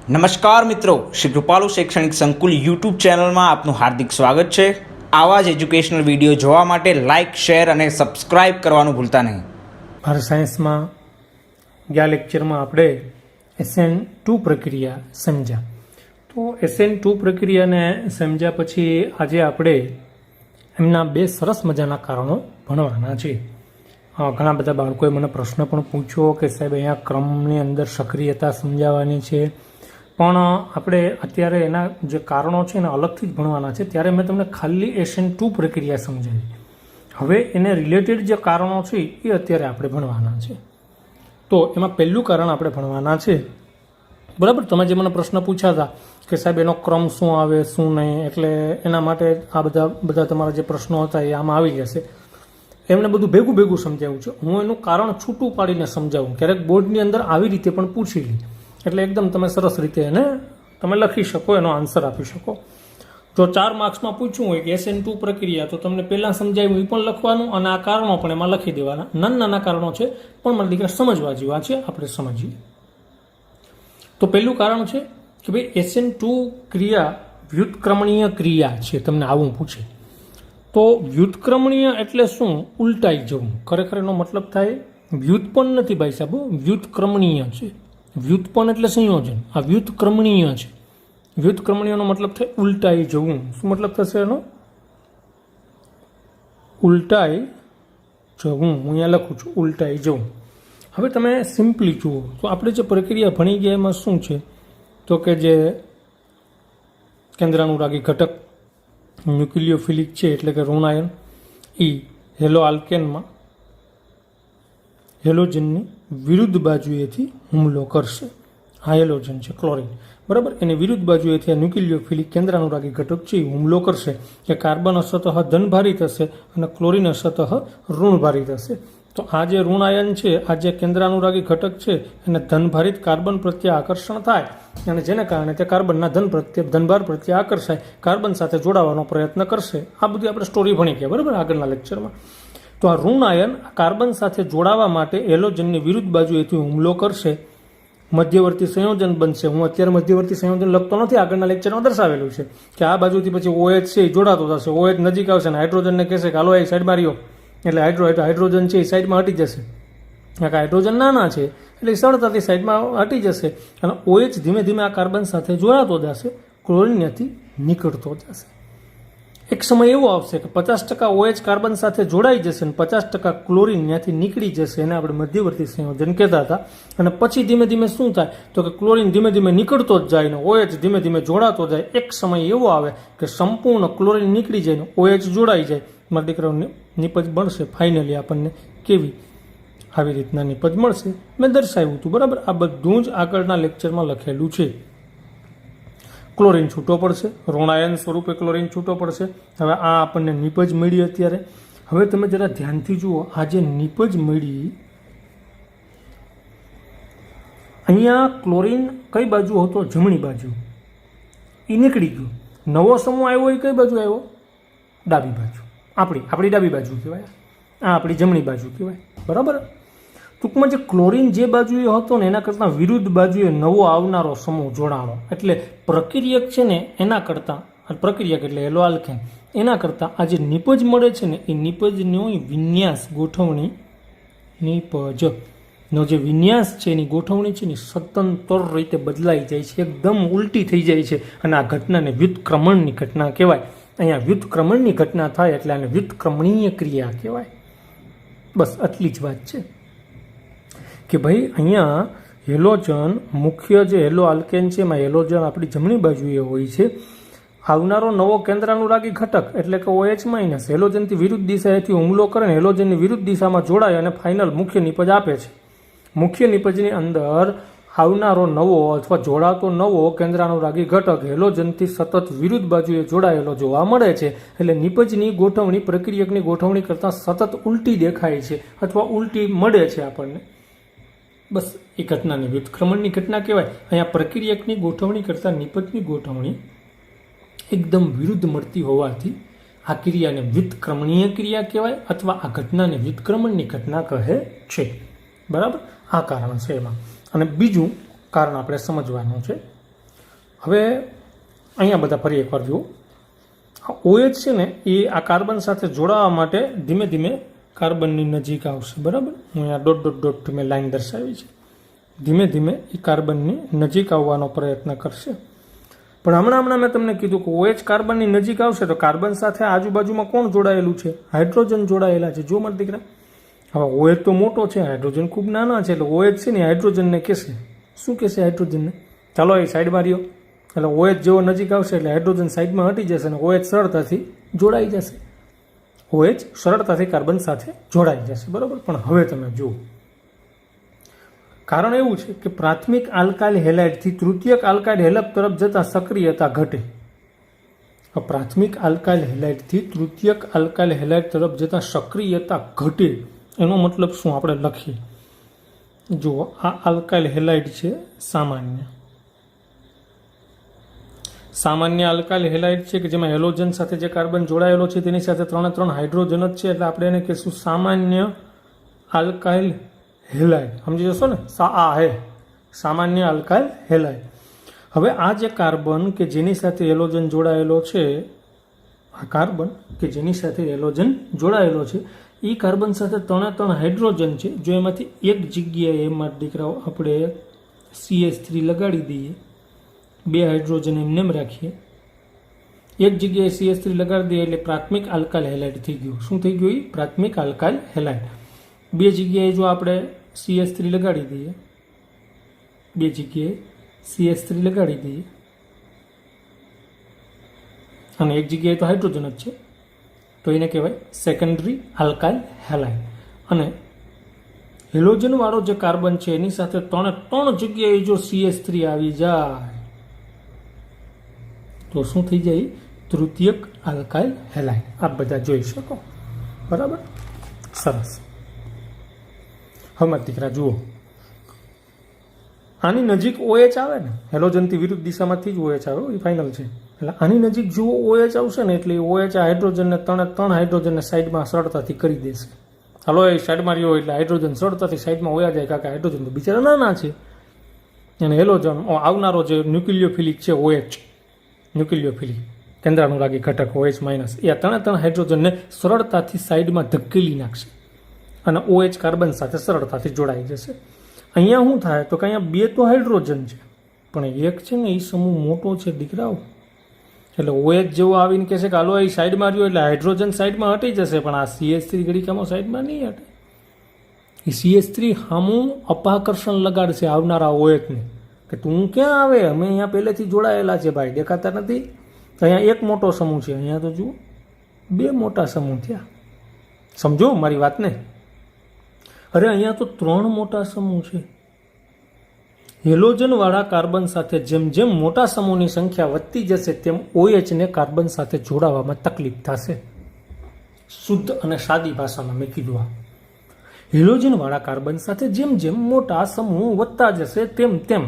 નમસ્કાર મિત્રો, શ્રી કૃપાલુ શૈક્ષણિક સંકુલ યુટ્યુબ ચેનલમાં આપનું હાર્દિક સ્વાગત છે। આવા જ એજ્યુકેશનલ વિડીયો જોવા માટે લાઇક, શેર અને સબસ્ક્રાઇબ કરવાનું ભૂલતા નહીં। ભારત સાયન્સમાં ગયા લેક્ચરમાં આપણે SN2 પ્રક્રિયા સમજ્યા। તો SN2 પ્રક્રિયાને સમજ્યા પછી આજે આપણે એમના બે સરસ મજાના કારણો ભણવાના છે। ઘણા બધા બાળકોએ મને પ્રશ્ન પણ પૂછ્યો કે સાહેબ અહીંયા ક્રમની અંદર સક્રિયતા સમજાવવાની છે, પણ આપણે અત્યારે એના જે કારણો છે એને અલગથી જ ભણવાના છે। ત્યારે મેં તમને ખાલી SN2 પ્રક્રિયા સમજાવી। હવે એને રિલેટેડ જે કારણો છે એ અત્યારે આપણે ભણવાના છે। તો એમાં પહેલું કારણ આપણે ભણવાના છે, બરાબર। તમે જે મને પ્રશ્ન પૂછ્યા હતા કે સાહેબ એનો ક્રમ શું આવે શું નહીં, એટલે એના માટે આ બધા તમારા જે પ્રશ્નો હતા એ આમાં આવી જશે। એમને બધું ભેગું સમજાવ્યું છે। હું એનું કારણ છૂટું પાડીને સમજાવું, ક્યારેક બોર્ડની અંદર આવી રીતે પણ પૂછી લે, એટલે એકદમ તમે સરસ રીતે એને તમે લખી શકો, એનો આન્સર આપી શકો। જો 4 માર્ક્સમાં પૂછવું હોય કે SN2 પ્રક્રિયા, તો તમને પહેલાં સમજાવ્યું એ પણ લખવાનું અને આ કારણો પણ એમાં લખી દેવાના। નાના કારણો છે પણ મારા દીકરા સમજવા જેવા છે, આપણે સમજીએ। તો પહેલું કારણ છે કે ભાઈ SN2 ક્રિયા વ્યુત્ક્રમણીય ક્રિયા છે, તમને આવું પૂછે તો વ્યુત્ક્રમણીય એટલે શું? ઉલટાઈ જવું। ખરેખર એનો મતલબ થાય વ્યુત્પન્ન નથી ભાઈ સાહેબ, વ્યુત્ક્રમણીય છે। વ્યુત્પન્ન એટલે સંયોજન, આ વ્યુત્ક્રમણીય છે। વ્યુત્ક્રમણીયનો મતલબ થાય ઉલટાઈ જવું। શું મતલબ થશે એનો? ઉલટાઈ જવું। હું અહીંયા લખું છું ઉલટાઈ જવું। હવે તમે સિમ્પલી જુઓ તો આપણે જે પ્રક્રિયા ભણી ગયા એમાં શું છે, તો કે જે કેન્દ્રાનુરાગી ઘટક ન્યુક્લિયોફિલિક છે, એટલે કે ઋણાયન, એ હેલો આલ્કેનમાં હેલોજનની વિરુદ્ધ બાજુએથી હુમલો કરશે। આ હેલોજન છે ક્લોરીન, બરાબર। એની વિરુદ્ધ બાજુએથી આ ન્યુક્લિયોફિલિક કેન્દ્રાનુરાગી ઘટક છે એ હુમલો કરશે કે કાર્બન અસતઃ ધનભારિત હશે અને ક્લોરીન અસતઃ ઋણભારિત હશે। તો આ જે ઋણાયન છે, આ જે કેન્દ્રાનુરાગી ઘટક છે, એને ધનભારિત કાર્બન પ્રત્યે આકર્ષણ થાય અને જેને કારણે તે કાર્બનના ધનભાર પ્રત્યે આકર્ષાય, કાર્બન સાથે જોડાવાનો પ્રયત્ન કરશે। આ બધી આપણે સ્ટોરી ભણી ગયા, બરાબર, આગળના લેક્ચરમાં। તો આ ઋણાયન કાર્બન સાથે જોડાવા માટે હેલોજનની વિરુદ્ધ બાજુએથી હુમલો કરશે, મધ્યવર્તી સંયોજન બનશે। હું અત્યારે મધ્યવર્તી સંયોજન લખતો નથી, આગળના લેક્ચરમાં દર્શાવેલું છે કે આ બાજુથી પછી OH છે એ જોડાતો થશે, OH નજીક આવશે ને હાઇડ્રોજનને કહેશે કે હાલો એ સાઈડમાં રહ્યો, એટલે હાઇડ્રોજન છે એ સાઈડમાં હટી જશે। હાઇડ્રોજન નાના છે એટલે સરળતાથી સાઈડમાં હટી જશે અને OH ધીમે ધીમે આ કાર્બન સાથે જોડાતો જશે, ક્લોરીન ત્યાંથી નીકળતો જશે। એક સમય એવો આવશે કે 50% OH કાર્બન સાથે જોડાઈ જશે અને 50% ક્લોરીન ત્યાંથી નીકળી જશે, એને આપણે મધ્યવર્તી સંયોજન કહેતા હતા। અને પછી ધીમે ધીમે શું થાય, તો કે ક્લોરીન ધીમે ધીમે નીકળતો જ જાય ને OH ધીમે ધીમે જોડાતો જાય। એક સમય એવો આવે કે સંપૂર્ણ ક્લોરીન નીકળી જાય ને OH જોડાઈ જાય, મારા દીકરાઓને નિપજ મળશે ફાઇનલી આપણને કેવી, આવી રીતના નિપજ મળશે। મેં દર્શાવ્યું હતું, બરાબર। આ બધું જ આગળના લેક્ચરમાં લખેલું છે। ક્લોરીન છૂટો પડશે, ઋણાયન સ્વરૂપે ક્લોરીન છૂટો પડશે। હવે આ આપણને નિપજ મળી અત્યારે। હવે તમે જરા ધ્યાનથી જુઓ, આ જે નિપજ મળી, અહીંયા ક્લોરીન કઈ બાજુ હતો? જમણી બાજુ, એ નીકળી ગયો। નવો સમૂહ આવ્યો એ કઈ બાજુ આવ્યો? ડાબી બાજુ। આપણી ડાબી બાજુ કહેવાય, આ આપણી જમણી બાજુ કહેવાય, બરાબર। ટૂંકમાં જે ક્લોરીન જે બાજુએ હતો ને એના કરતાં વિરુદ્ધ બાજુએ નવો આવનારો સમૂહ જોડાણો, એટલે પ્રક્રિયક છે ને એના કરતાં, પ્રક્રિયક એટલે હેલો આલ્કેન, એના કરતાં આ જે નિપજ મળે છે ને એ નિપજનો વિન્યાસ, ગોઠવણી, નિપજનો જે વિન્યાસ છે એની ગોઠવણી છે ને સતંતર રીતે બદલાઈ જાય છે, એકદમ ઉલટી થઈ જાય છે અને આ ઘટનાને વ્યુત્ક્રમણની ઘટના કહેવાય। અહીંયા વ્યુત્ક્રમણની ઘટના થાય એટલે આને વ્યુત્ક્રમણીય ક્રિયા કહેવાય। બસ આટલી જ વાત છે કે ભાઈ અહીંયા હેલોજન, મુખ્ય જે હેલો આલ્કેન છે એમાં હેલોજન આપણી જમણી બાજુએ હોય છે। આવનારો નવો કેન્દ્રાનુરાગી ઘટક એટલે કે OH- હેલોજનથી વિરુદ્ધ દિશાએથી હુમલો કરે ને હેલોજનની વિરુદ્ધ દિશામાં જોડાય અને ફાઇનલ મુખ્ય નિપજ આપે છે। મુખ્ય નિપજની અંદર આવનારો નવો અથવા જોડાતો નવો કેન્દ્રાનુરાગી ઘટક હેલોજનથી સતત વિરુદ્ધ બાજુએ જોડાયેલો જોવા મળે છે, એટલે નિપજની ગોઠવણી પ્રક્રિયકની ગોઠવણી કરતાં સતત ઉલટી દેખાય છે અથવા ઉલટી મળે છે આપણને। બસ એ ઘટનાને વ્યુત્ક્રમણની ઘટના કહેવાય। અહીંયા પ્રક્રિયકની ગોઠવણી કરતાં નિપજની ગોઠવણી એકદમ વિરુદ્ધ મળતી હોવાથી આ ક્રિયાને વ્યુત્ક્રમણીય ક્રિયા કહેવાય અથવા આ ઘટનાને વ્યુત્ક્રમણની ઘટના કહે છે, બરાબર। આ કારણ છે એમાં। અને બીજું કારણ આપણે સમજવાનું છે હવે અહીંયા બધા ફરી એકવાર જુઓ, આ OH છે ને એ આ કાર્બન સાથે જોડાવા માટે ધીમે ધીમે કાર્બનની નજીક આવશે, બરાબર. હું અહીંયા ડોટ ડોટ ડોટ મેં લાઈન દર્શાવી છે. ધીમે ધીમે એ કાર્બનની નજીક આવવાનો પ્રયત્ન કરશે. પણ હમણાં મેં તમને કીધું કે OH કાર્બનની નજીક આવશે તો કાર્બન સાથે આજુબાજુમાં કોણ જોડાયેલું છે? હાઇડ્રોજન જોડાયેલા છે. જો મારા દીકરા, હવે OH તો મોટો છે, હાઇડ્રોજન ખૂબ નાના છે, એટલે OH છે ને હાઇડ્રોજનને કહેશે. શું કહેશે હાઇડ્રોજનને? ચાલો એ સાઈડમાં રહ્યો. એટલે OH જેવો નજીક આવશે એટલે હાઇડ્રોજન સાઈડમાં હટી જશે અને OH સરળતાથી જોડાઈ જશે. OH સરળતાથી કાર્બન સાથે જોડાઈ જશે, બરાબર. પણ હવે તમે જુઓ, કારણ એવું છે કે પ્રાથમિક આલ્કાઇલ હેલાઇડથી તૃતીયક આલ્કાઇલ હેલપ તરફ જતા સક્રિયતા ઘટે. પ્રાથમિક આલ્કાઇલ હેલાઇડથી તૃતીયક આલ્કાઇલ હેલાઇડ તરફ જતા સક્રિયતા ઘટે એનો મતલબ શું? આપણે લખીએ. જુઓ, આ આલ્કાઇલ હેલાઇડ છે સામાન્ય આલ્કાઇલ હેલાઇડ છે કે જેમાં હેલોજન સાથે જે કાર્બન જોડાયેલો છે તેની સાથે 3 હાઇડ્રોજન જ છે, એટલે આપણે એને કહીશું સામાન્ય આલ્કાઇલ હેલાઇડ. સમજી જશો ને? સામાન્ય આલ્કાઇલ હેલાઇડ. હવે આ જે કાર્બન કે જેની સાથે હેલોજન જોડાયેલો છે, આ કાર્બન કે જેની સાથે હેલોજન જોડાયેલો છે એ કાર્બન સાથે 3 હાઇડ્રોજન છે. જો એમાંથી એક જગ્યાએ એમાં દીકરાઓ આપણે CH3 લગાડી દઈએ, 2 હાઇડ્રોજન એમને રાખીએ, એક જગ્યાએ CH3 લગાડી દઈએ એટલે પ્રાથમિક આલ્કાઇલ હેલાઇડ થઈ ગયું. શું થઈ ગયું? પ્રાથમિક આલ્કાઇલ હેલાઇડ. 2 જગ્યાએ જો આપણે CH3 લગાડી દઈએ, 2 જગ્યાએ CH3 લગાડી દઈએ અને એક જગ્યાએ તો હાઇડ્રોજન જ છે તો એને કહેવાય સેકન્ડરી આલ્કાઇલ હેલાઇડ. અને હેલોજન વાળો જે કાર્બન છે એની સાથે 3 જગ્યાએ જો CH3 આવી જાય તો શું થઈ જાય? તૃતીયક આલ્કાઇલ હેલાઇડ. આપ બધા જોઈ શકો, બરાબર. સરસ. હવે દીકરા જુઓ, આની નજીક OH આવે ને, હેલોજનથી વિરુદ્ધ દિશામાંથી જ OH આવે, એ ફાઇનલ છે. એટલે આની નજીક જુઓ OH આવશે ને એટલે OH આ હાઇડ્રોજનને 3 હાઇડ્રોજનને સાઈડમાં સરળતાથી કરી દેશે. હાલો એ સાઈડમાં રહ્યો એટલે હાઇડ્રોજન સરળતાથી સાઈડમાં વયા જાય, કારણ કે હાઇડ્રોજન તો બિચારા નાના છે. અને હેલોજન આવનારો જે ન્યુક્લિયોફિલિક છે OH, ન્યુક્લિયોફિલિક કેન્દ્રાનુરાગી ઘટક OH માઇનસ, એ આ 3 હાઇડ્રોજનને સરળતાથી સાઈડમાં ધકેલી નાખશે અને OH કાર્બન સાથે સરળતાથી જોડાઈ જશે. અહીંયા શું થાય તો કે અહીંયા 2 તો હાઇડ્રોજન છે પણ એક છે ને એ સમૂહ મોટો છે દીકરાઓ. એટલે OH જેવો આવીને કહે છે કે હાલો એ સાઈડમાં રહ્યો એટલે હાઇડ્રોજન સાઈડમાં હટી જશે, પણ આ CH3 ઘડીકામાં સાઈડમાં નહીં હટે. એ CH3 સામું અપાકર્ષણ લગાડશે આવનારા OHને કે તું ક્યાં આવે, અમે અહીંયા પહેલેથી જોડાયેલા છે ભાઈ, દેખાતા નથી. તો અહીંયા એક મોટો સમૂહ છે, અહીંયા તો જુઓ 2 મોટા સમૂહ થયા. સમજો મારી વાતને? અરે અહીંયા તો 3 મોટા સમૂહ છે. હેલોજન વાળા કાર્બન સાથે જેમ જેમ મોટા સમૂહની સંખ્યા વધતી જશે તેમ OH ને કાર્બન સાથે જોડાવામાં તકલીફ થશે. શુદ્ધ અને સાદી ભાષામાં મેં કીધું, હેલોજન વાળા કાર્બન સાથે જેમ જેમ મોટા સમૂહ વધતા જશે તેમ તેમ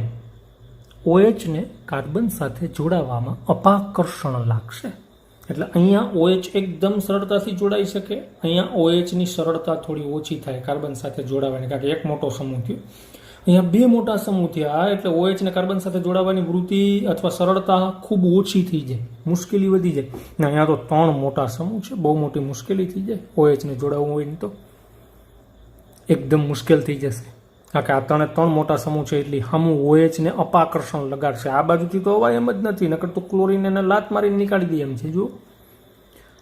OH ને કાર્બન સાથે જોડાવામાં અપાકર્ષણ લાગશે. એટલે અહીંયા OH એકદમ સરળતાથી જોડાઈ શકે, અહીંયા OH ની સરળતા થોડી ઓછી થાય કાર્બન સાથે જોડાવાની, કારણ કે એક મોટો સમૂહ થયો. અહીંયા 2 મોટા સમૂહ થયા એટલે OH ને કાર્બન સાથે જોડાવાની વૃત્તિ અથવા સરળતા ખૂબ ઓછી થઈ જાય, મુશ્કેલી વધી જાય. ને અહીંયા તો 3 મોટા સમૂહ છે, બહુ મોટી મુશ્કેલી થઈ જાય. OH ને જોડાવવું હોય ને તો એકદમ મુશ્કેલ થઈ જશે, કારણ કે આ 3 મોટા સમૂહ છે એટલે સામું OH ને અપાકર્ષણ લગાડશે. આ બાજુથી તો હવા એમ જ નથી, નકર તો ક્લોરીન એને લાત મારીને નીકાળી દે એમ છે. જો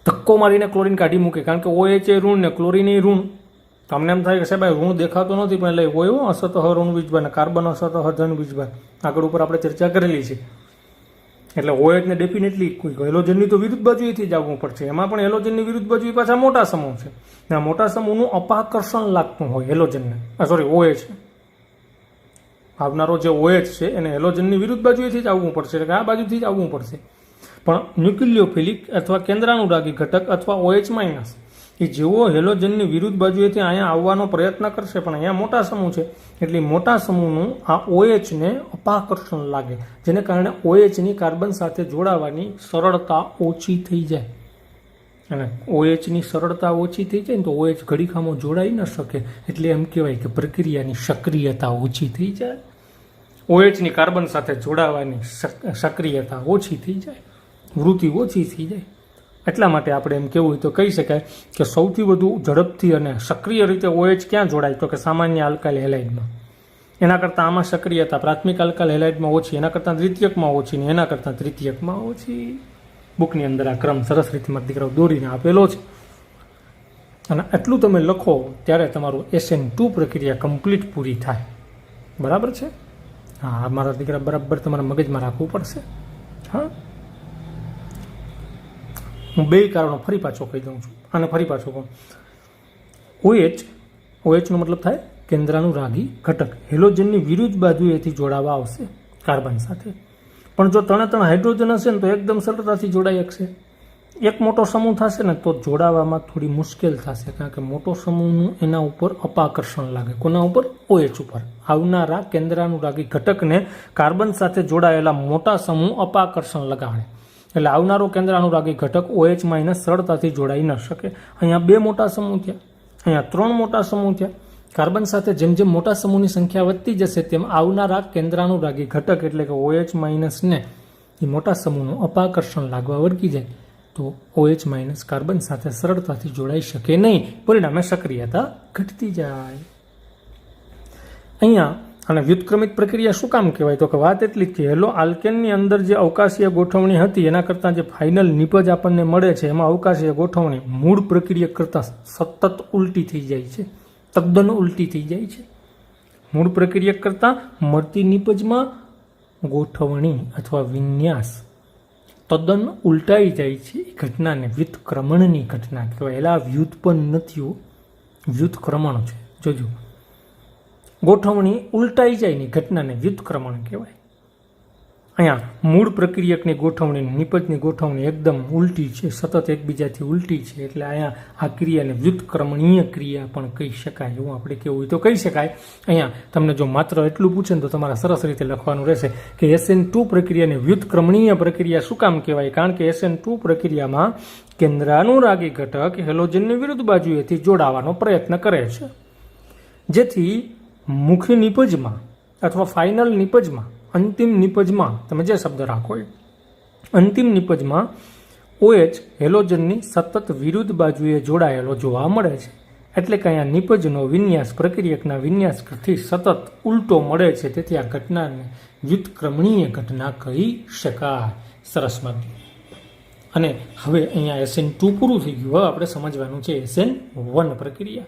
ધક્કો મારીને ક્લોરીન કાઢી મૂકે, કારણ કે OH એ ઋણ ને ક્લોરીન એ ઋણ. તમને એમ થાય કે સાહેબ ઋણ દેખાતો નથી, પણ એટલે હોય અસત ઋણ બીજભાર ને કાર્બન અસત ધન બીજભાર આગળ ઉપર આપણે ચર્ચા કરેલી છે. એટલે OH ને ડેફિનેટલી હેલોજનની તો વિરુદ્ધ બાજુએથી જ આવવું પડશે. એમાં પણ હેલોજનની વિરુદ્ધ બાજુ પાછા મોટા સમૂહ છે ને આ મોટા સમૂહનું અપાકર્ષણ લાગતું હોય હેલોજનને, OH આવનારો જે OH છે એને હેલોજનની વિરુદ્ધ બાજુએથી જ આવવું પડશે, એટલે આ બાજુથી જ આવવું પડશે. પણ ન્યુક્લિયોફિલિક અથવા કેન્દ્રાનુરાગી ઘટક અથવા OH માઇનસ એ જેવો હેલોજનની વિરુદ્ધ બાજુએથી અહીંયા આવવાનો પ્રયત્ન કરશે, પણ અહીંયા મોટા સમૂહ છે એટલે મોટા સમૂહનું આ OH ને અપાકર્ષણ લાગે, જેને કારણે OH ની કાર્બન સાથે જોડાવાની સરળતા ઓછી થઈ જાય. અને OH ની સરળતા ઓછી થઈ જાય ને તો OH ઘડીખામાં જોડાઈ ન શકે, એટલે એમ કહેવાય કે પ્રક્રિયાની સક્રિયતા ઓછી થઈ જાય. ઓએચની કાર્બન સાથે જોડાવાની સક્રિયતા ઓછી થઈ જાય, વૃત્તિ ઓછી થઈ જાય. એટલા માટે આપણે એમ કહેવું હોય તો કહી શકાય કે સૌથી વધુ ઝડપથી અને સક્રિય રીતે OH ક્યાં જોડાય તો કે સામાન્ય આલ્કાઇલ હેલાઇડમાં. એના કરતાં આમાં સક્રિયતા પ્રાથમિક આલ્કાઇલ હેલાઇડમાં ઓછી, એના કરતાં દ્વિતીયકમાં ઓછી ને એના કરતાં તૃતીયકમાં ઓછી. બુકની અંદર આ ક્રમ સરસ રીતે મારા દીકરાઓ દોરીને આપેલો છે. અને એટલું તમે લખો ત્યારે તમારું SN2 પ્રક્રિયા કમ્પ્લીટ પૂરી થાય. બરાબર છે? હા, મારા દીકરા બરાબર તમારા મગજમાં રાખવું પડશે. હા, હું બે કારણો ફરી પાછો કહી દઉં છું અને ફરી પાછો કહું. OH નો મતલબ થાય કેન્દ્રાનુરાગી ઘટક. હેલોજનની વિરુદ્ધ બાજુએથી જોડાવા આવશે કાર્બન સાથે. પણ જો ત્રણે ત્રણ હાઇડ્રોજન હશે ને તો એકદમ સરળતાથી જોડાઈ શકશે. એક મોટો સમૂહ થશે ને તો જોડાવામાં થોડી મુશ્કેલ થશે, કારણ કે મોટો સમૂહનું એના ઉપર અપાકર્ષણ લાગે. કોના ઉપર? OH ઉપર. આવનારા કેન્દ્રાનુરાગી ઘટકને કાર્બન સાથે જોડાયેલા મોટા સમૂહ અપાકર્ષણ લગાડે, એટલે આવનારો કેન્દ્રાનુરાગી ઘટક OH- સરળતાથી જોડાઈ ન શકે. અહીંયા બે મોટા સમૂહ થયા, અહીંયા ત્રણ મોટા સમૂહ થયા. કાર્બન સાથે જેમ જેમ મોટા સમૂહની સંખ્યા વધતી જશે તેમ આવનારા કેન્દ્રાનુરાગી ઘટક એટલે કે OH- ને એ મોટા સમૂહનું અપાકર્ષણ લાગવા વળગી જાય તો OH- કાર્બન સાથે સરળતાથી જોડાઈ શકે નહીં, પરિણામે સક્રિયતા ઘટતી જાય. અહીંયા અને વ્યુત્ક્રમિત પ્રક્રિયા શું કામ કહેવાય તો કે વાત એટલી જ કે હેલો આલ્કેનની અંદર જે અવકાશીય ગોઠવણી હતી એના કરતાં જે ફાઇનલ નિપજ આપણને મળે છે એમાં અવકાશીય ગોઠવણી મૂળ પ્રક્રિયા કરતાં સતત ઉલટી થઈ જાય છે, તદ્દન ઉલટી થઈ જાય છે. મૂળ પ્રક્રિયા કરતાં મળતી નિપજમાં ગોઠવણી અથવા વિન્યાસ તદ્દન ઉલટાઈ જાય છે. એ ઘટનાને વ્યુત્ક્રમણની ઘટના કહેવાય. એટલે આ વ્યુત્પન્ન નથી, વ્યુત્ક્રમણ છે. જોજો, ગોઠવણી ઉલટાઈ જાયની ઘટનાને વ્યુત્ક્રમણ કહેવાય. અહીંયા મૂળ પ્રક્રિયકની ગોઠવણી નિપજની ગોઠવણી એકદમ ઉલટી છે, સતત એકબીજાથી ઉલટી છે, એટલે અહીંયા આ ક્રિયાને વ્યુત્ક્રમણીય ક્રિયા પણ કહી શકાય. એવું આપણે કહેવું હોય તો કહી શકાય. અહીંયા તમને જો માત્ર એટલું પૂછે ને તો તમારે સરસ રીતે લખવાનું રહેશે કે SN2 પ્રક્રિયાને વ્યુત્ક્રમણીય પ્રક્રિયા શું કામ કહેવાય? કારણ કે SN2 પ્રક્રિયામાં કેન્દ્રાનુરાગી ઘટક હેલોજનની વિરુદ્ધ બાજુએથી જોડાવાનો પ્રયત્ન કરે છે, જેથી મુખ્ય નિપજમાં અથવા ફાઇનલ નિપજમાં, અંતિમ નિપજમાં તમે જે શબ્દ રાખો એ અંતિમ નિપજમાં OH હેલોજનની સતત વિરુદ્ધ બાજુએ જોડાયેલો જોવા મળે છે. એટલે કે અહીંયા નિપજનો વિન્યાસ પ્રક્રિયકના વિન્યાસથી સતત ઉલટો મળે છે, તેથી આ ઘટનાને વ્યુત્ક્રમણીય ઘટના કહી શકાય. સરસ માધ્યમ. અને હવે અહીંયા SN2 પૂરું થઈ ગયું. હવે આપણે સમજવાનું છે SN1 પ્રક્રિયા.